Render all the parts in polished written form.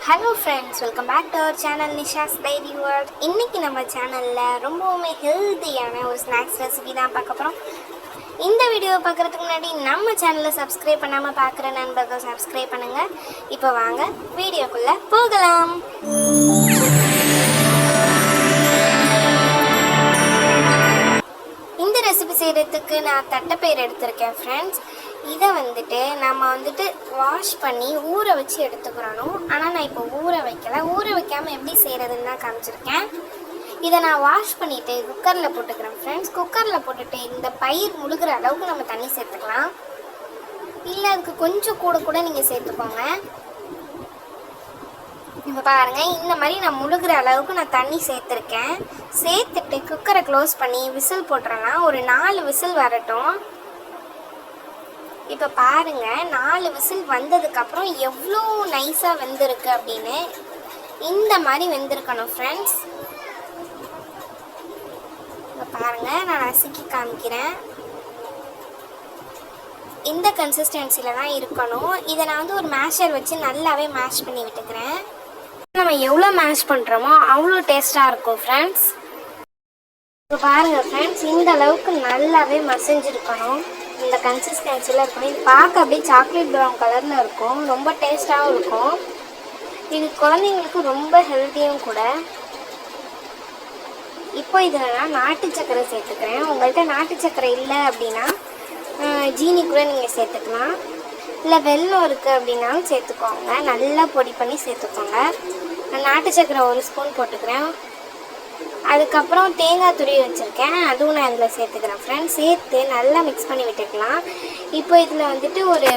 Hello friends, welcome back to our channel Nisha's diary world. இன்றைக்கி நம்ம சேனலில் ரொம்பவுமே ஹெல்த்தியான ஒரு ஸ்நாக்ஸ் ரெசிபி தான் பார்க்க போகிறோம். இந்த வீடியோவை பார்க்குறதுக்கு முன்னாடி நம்ம சேனலை சப்ஸ்கிரைப் பண்ணாமல் பார்க்குற நண்பர்கள் சப்ஸ்கிரைப் பண்ணுங்கள். இப்போ வாங்க வீடியோக்குள்ளே போகலாம். இந்த ரெசிபி செய்கிறதுக்கு நான் தட்டைப்பயிறு எடுத்திருக்கேன் ஃப்ரெண்ட்ஸ். இதை நம்ம வாஷ் பண்ணி ஊற வச்சு எடுத்துக்கிறணும். ஆனால் நான் இப்போ ஊற வைக்கலை. ஊற வைக்காமல் எப்படி செய்கிறதுன்னு தான் காமிச்சிருக்கேன். இதை நான் வாஷ் பண்ணிவிட்டு குக்கரில் போட்டுக்கிறேன் ஃப்ரெண்ட்ஸ். குக்கரில் போட்டுட்டு இந்த பயிர் முழுகிற அளவுக்கு நம்ம தண்ணி சேர்த்துக்கலாம். இல்லை அதுக்கு கொஞ்சம் கூட நீங்கள் சேர்த்துக்கோங்க. இப்போ பாருங்கள், இந்த மாதிரி நான் முழுகிற அளவுக்கு நான் தண்ணி சேர்த்துருக்கேன். சேர்த்துட்டு குக்கரை க்ளோஸ் பண்ணி விசில் போட்டுறலாம். ஒரு 4 விசில் வரட்டும். இப்போ பாருங்கள், 4 விசில் வந்ததுக்கப்புறம் எவ்வளோ நைஸாக வெந்திருக்கு அப்படின்னு. இந்த மாதிரி வெந்திருக்கணும் ஃப்ரெண்ட்ஸ். இப்போ பாருங்கள், நான் நசுக்கி காமிக்கிறேன். இந்த கன்சிஸ்டன்சியில் தான் இருக்கணும். இதை நான் ஒரு மேஷர் வச்சு நல்லாவே மேஷ் பண்ணி விட்டுக்கிறேன். நம்ம எவ்வளோ மேஷ் பண்ணுறோமோ அவ்வளோ டேஸ்ட்டாக இருக்கும் ஃப்ரெண்ட்ஸ். இப்போ பாருங்கள் ஃப்ரெண்ட்ஸ், இந்த அளவுக்கு நல்லாவே மசிஞ்சிருக்கணும். இந்த கன்சிஸ்டன்சியில் இருக்கணும். இது பார்க்க அப்படியே சாக்லேட் ப்ரௌன் கலரில் இருக்கும். ரொம்ப டேஸ்ட்டாகவும் இருக்கும். இது குழந்தைங்களுக்கு ரொம்ப ஹெல்த்தியும் கூட. இப்போ இதில் நான் நாட்டு சர்க்கரை சேர்த்துக்கிறேன். உங்கள்கிட்ட நாட்டு சர்க்கரை இல்லை அப்படின்னா ஜீனி கூட நீங்கள் சேர்த்துக்கலாம். இல்லை வெல்லம் இருக்குது அப்படின்னாலும் சேர்த்துக்கோங்க. நல்லா பொடி பண்ணி சேர்த்துக்கோங்க. நான் நாட்டு சர்க்கரை 1 ஸ்பூன் போட்டுக்கிறேன். அதுக்கப்புறம் தேங்காய் துருவி வச்சுருக்கேன், அதுவும் நான் இதில் சேர்த்துக்கிறேன் ஃப்ரெண்ட்ஸ். சேர்த்து நல்லா மிக்ஸ் பண்ணி விட்டுக்கலாம். இப்போ இதில் ஒரு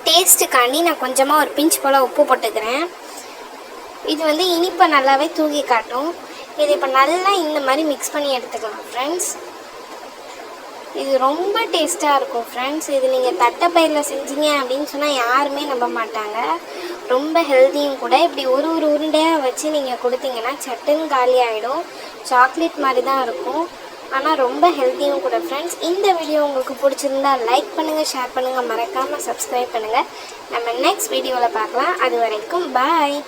டேஸ்ட்டுக்காண்டி நான் கொஞ்சமாக ஒரு பிஞ்ச் போல் உப்பு போட்டுக்கிறேன். இது இனிப்பை நல்லாவே தூக்கி காட்டும். இது இப்போ நல்லா இந்த மாதிரி மிக்ஸ் பண்ணி எடுத்துக்கலாம் ஃப்ரெண்ட்ஸ். இது ரொம்ப டேஸ்ட்டாக இருக்கும் ஃப்ரெண்ட்ஸ். இது நீங்கள் தட்டைப்பயிரில் செஞ்சீங்க அப்படின்னு சொன்னால் யாருமே நம்ப மாட்டாங்க. ரொம்ப ஹெல்த்தியும் கூட. இப்படி ஒரு உருண்டையாக வச்சு நீங்கள் கொடுத்தீங்கன்னா சட்டுன்னு காலி ஆகிடும். சாக்லேட் மாதிரி தான் இருக்கும், ஆனால் ரொம்ப ஹெல்த்தியும் கூட ஃப்ரெண்ட்ஸ். இந்த வீடியோ உங்களுக்கு பிடிச்சிருந்தா லைக் பண்ணுங்கள், ஷேர் பண்ணுங்கள், மறக்காமல் சப்ஸ்கிரைப் பண்ணுங்கள். நம்ம நெக்ஸ்ட் வீடியோவில் பார்க்கலாம். அது வரைக்கும் பாய்.